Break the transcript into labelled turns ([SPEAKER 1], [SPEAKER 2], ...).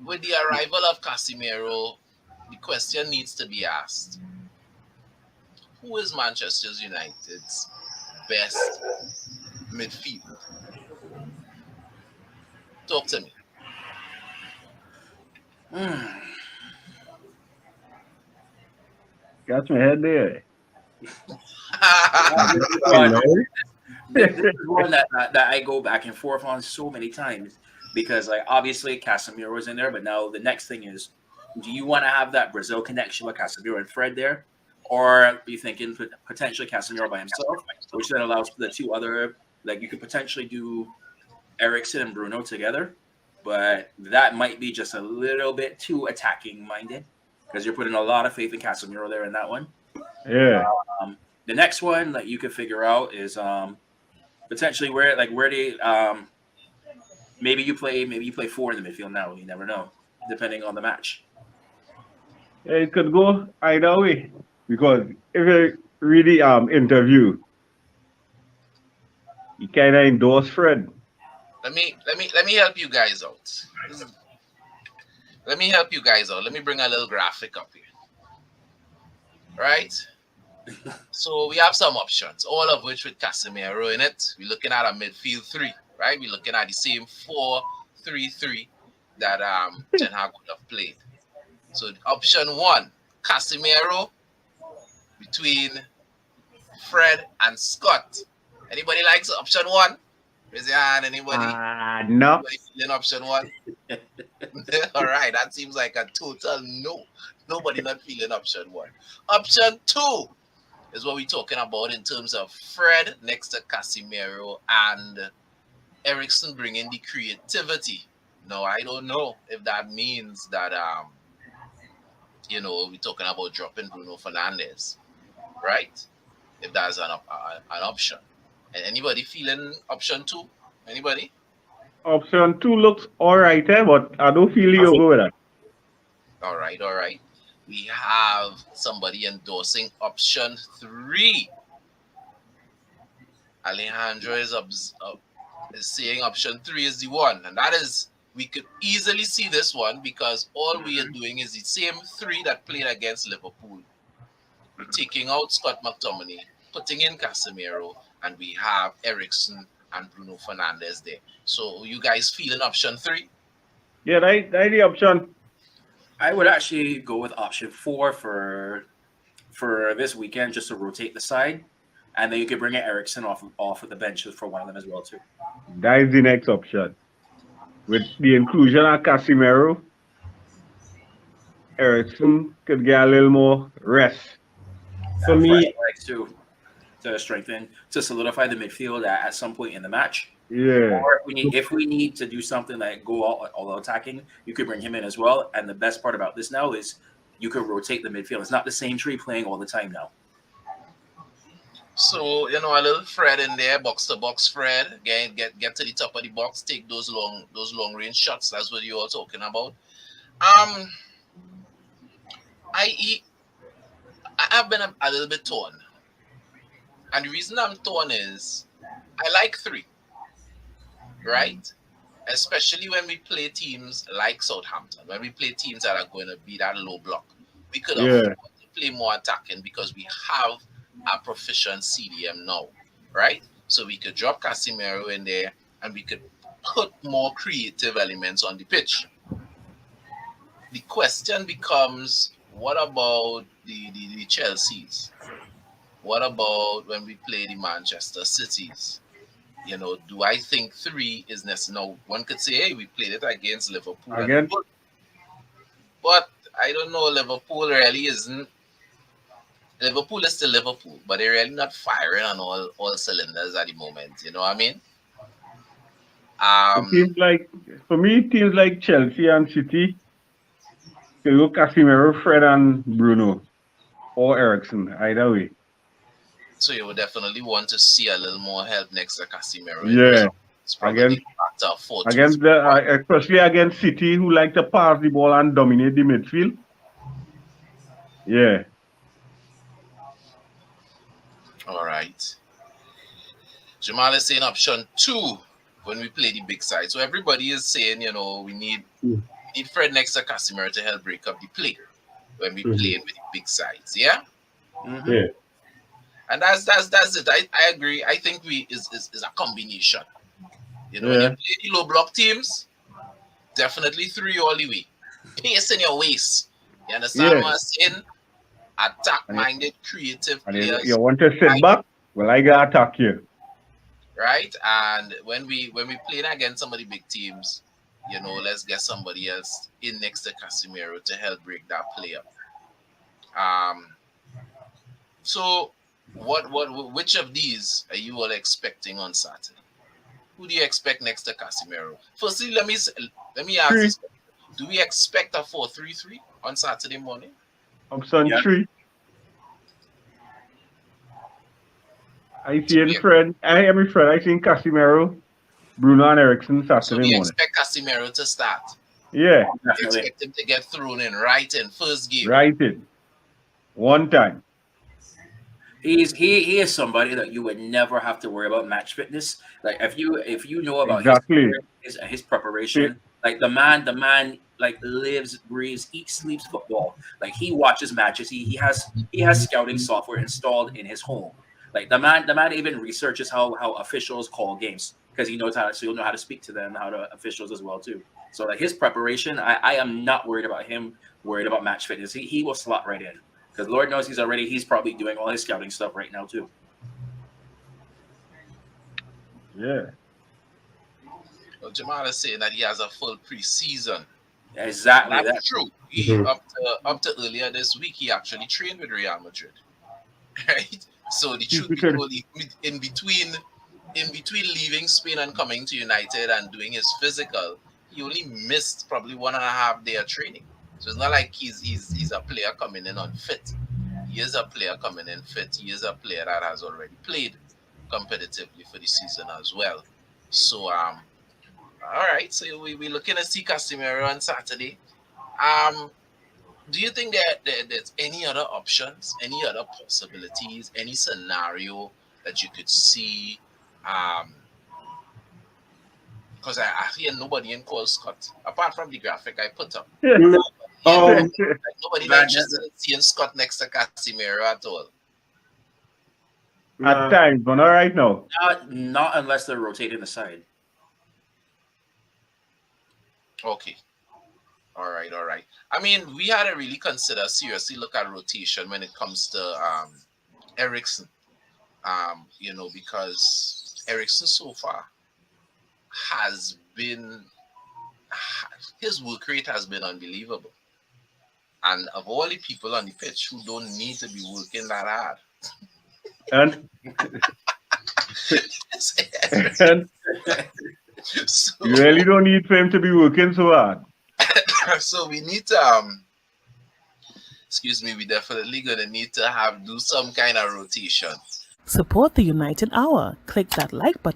[SPEAKER 1] with the arrival of Casemiro, the question needs to be asked: who is Manchester United's best midfield? Talk to me.
[SPEAKER 2] Hmm.
[SPEAKER 3] Got my head there.
[SPEAKER 2] This is
[SPEAKER 3] You
[SPEAKER 2] one.
[SPEAKER 3] know?
[SPEAKER 2] This is one that I go back and forth on so many times because, like, obviously Casemiro was in there, but now the next thing is, do you want to have that Brazil connection with Casemiro and Fred there, or are you thinking potentially Casemiro by himself, which then allows the two other, like, you could potentially do Ericsson and Bruno together, but that might be just a little bit too attacking minded because you're putting a lot of faith in Casemiro there in that one.
[SPEAKER 3] Yeah.
[SPEAKER 2] The next one that you could figure out is potentially where they maybe you play four in the midfield now. You never know, depending on the match.
[SPEAKER 3] Yeah, it could go either way. Because if you really interview, you kinda endorse Fred.
[SPEAKER 1] Let me help you guys out. Let me help you guys out. Let me bring a little graphic up here. Right? So we have some options, all of which with Casemiro in it. We're looking at a midfield three, right? We're looking at the same 4-3-3 that Ten Hag would have played. So option one, Casemiro between Fred and Scott. Anybody likes option one? Raise your hand. Anybody?
[SPEAKER 3] No.
[SPEAKER 1] Anybody feeling option one? All right, that seems like a total no. Nobody not feeling option one. Option two is what we're talking about in terms of Fred next to Casimiro and Ericsson bringing the creativity. No, I don't know if that means that we're talking about dropping Bruno Fernandez, right? If that's an option. And anybody feeling option two? Anybody?
[SPEAKER 3] Option two looks alright, but I don't feel you go with that.
[SPEAKER 1] All right, all right. We have somebody endorsing option three. Alejandro is saying option three is the one, and that is we could easily see this one because all we are doing is the same three that played against Liverpool. We're taking out Scott McTominay, putting in Casemiro, and we have Ericsson and Bruno Fernandez there. So you guys feeling option three?
[SPEAKER 3] Yeah, that the option.
[SPEAKER 2] I would actually go with option four for this weekend, just to rotate the side, and then you could bring in Ericsson off of the benches for one of them as well too.
[SPEAKER 3] That is the next option. With the inclusion of Casimiro, Ericsson could get a little more rest.
[SPEAKER 4] For
[SPEAKER 2] That fresh
[SPEAKER 4] me,
[SPEAKER 2] legs too to strengthen to solidify the midfield at some point in the match.
[SPEAKER 3] Yeah.
[SPEAKER 2] Or if we need to do something like go all attacking, you could bring him in as well. And the best part about this now is you could rotate the midfield. It's not the same tree playing all the time now.
[SPEAKER 1] So a little Fred in there, box to box Fred, get to the top of the box, take those long range shots. That's what you're all talking about. Um, I I've been a little bit torn, and the reason I'm torn is I like three, right? Especially when we play teams like Southampton, when we play teams that are going to be that low block, we could afford
[SPEAKER 3] Yeah.
[SPEAKER 1] to play more attacking because we have a proficient CDM now, right? So we could drop Casimiro in there and we could put more creative elements on the pitch. The question becomes, what about the Chelseas? What about when we play the Manchester Cities? Do I think three is necessary? Now, one could say, hey, we played it against Liverpool and
[SPEAKER 3] Again,
[SPEAKER 1] but I don't know. Liverpool really isn't. Liverpool is still Liverpool, but they're really not firing on all cylinders at the moment. You know what I mean?
[SPEAKER 3] it
[SPEAKER 1] Um,
[SPEAKER 3] seems like for me, teams like Chelsea and City, they go Casimiro, Fred, and Bruno or Ericsson. Either way.
[SPEAKER 1] so you would definitely want to see a little more help next to Casemiro in there.
[SPEAKER 3] Yeah.
[SPEAKER 1] It's probably
[SPEAKER 3] Against
[SPEAKER 1] back to 4-2-3.
[SPEAKER 3] against the especially against City, who like to pass the ball and dominate the midfield. Yeah.
[SPEAKER 1] All right. Jamal is saying option two when we play the big side. So everybody is saying, we need need Fred next to Casemiro to help break up the play when we play with the big sides. Yeah.
[SPEAKER 2] Mm-hmm.
[SPEAKER 3] Yeah.
[SPEAKER 1] And that's it. I agree. I think is a combination. You know, when you play the low block teams, definitely 3 all the way. Pace in your waist. You understand what I'm saying? Attack-minded, creative
[SPEAKER 3] And
[SPEAKER 1] players.
[SPEAKER 3] you want to sit back? Well, I gotta attack you.
[SPEAKER 1] Right? And when we playing against some of the big teams, you know, let's get somebody else in next to Casemiro to help break that play up. So which of these are you all expecting on Saturday? Who do you expect next to Casemiro? Firstly, let me ask this. Do we expect a 4-3-3 on Saturday morning?
[SPEAKER 3] Option 3. I see in Fred. I am Fred. I see Casemiro, Bruno, and Ericsson Saturday
[SPEAKER 1] morning. So we
[SPEAKER 3] morning.
[SPEAKER 1] expect Casemiro to start.
[SPEAKER 3] Yeah.
[SPEAKER 1] We expect him to get thrown in right in first game.
[SPEAKER 3] Right in. One time.
[SPEAKER 2] He is somebody that you would never have to worry about match fitness. Like if you know about his preparation, like the man like lives, breathes, eats, sleeps football. Like he watches matches. He has scouting software installed in his home. Like the man even researches how officials call games because he knows how to speak to them, how to officials as well too. So like his preparation, I am not worried about him. Worried about match fitness. He will slot right in. Because Lord knows he's probably doing all his scouting stuff right now too.
[SPEAKER 3] Yeah.
[SPEAKER 1] Well, Jamal is saying that he has a full preseason.
[SPEAKER 2] Exactly.
[SPEAKER 1] That's true. Up to earlier this week, he actually trained with Real Madrid. Right? So the truth be told, in between leaving Spain and coming to United and doing his physical, he only missed probably 1.5 day of training. So it's not like he's a player coming in unfit. He is a player coming in fit. He is a player that has already played competitively for the season as well. So all right. So we're looking to see Casemiro on Saturday. Do you think there's any other options, any other possibilities, any scenario that you could see? Because I hear nobody in call Scott, apart from the graphic I put up. Nobody interested in seeing Scott next to Casemiro at all.
[SPEAKER 3] At times, but not right now.
[SPEAKER 2] Not unless they're rotating the side.
[SPEAKER 1] Okay. All right. I mean, we had to really seriously look at rotation when it comes to Ericsson. You know, because Ericsson so far has been, his work rate has been unbelievable. And of all the people on the pitch who don't need to be working that hard.
[SPEAKER 3] And
[SPEAKER 1] so,
[SPEAKER 3] you really don't need for him to be working so hard.
[SPEAKER 1] So we need to we definitely gonna need to do some kind of rotation.
[SPEAKER 4] Support the United Hour. Click that like button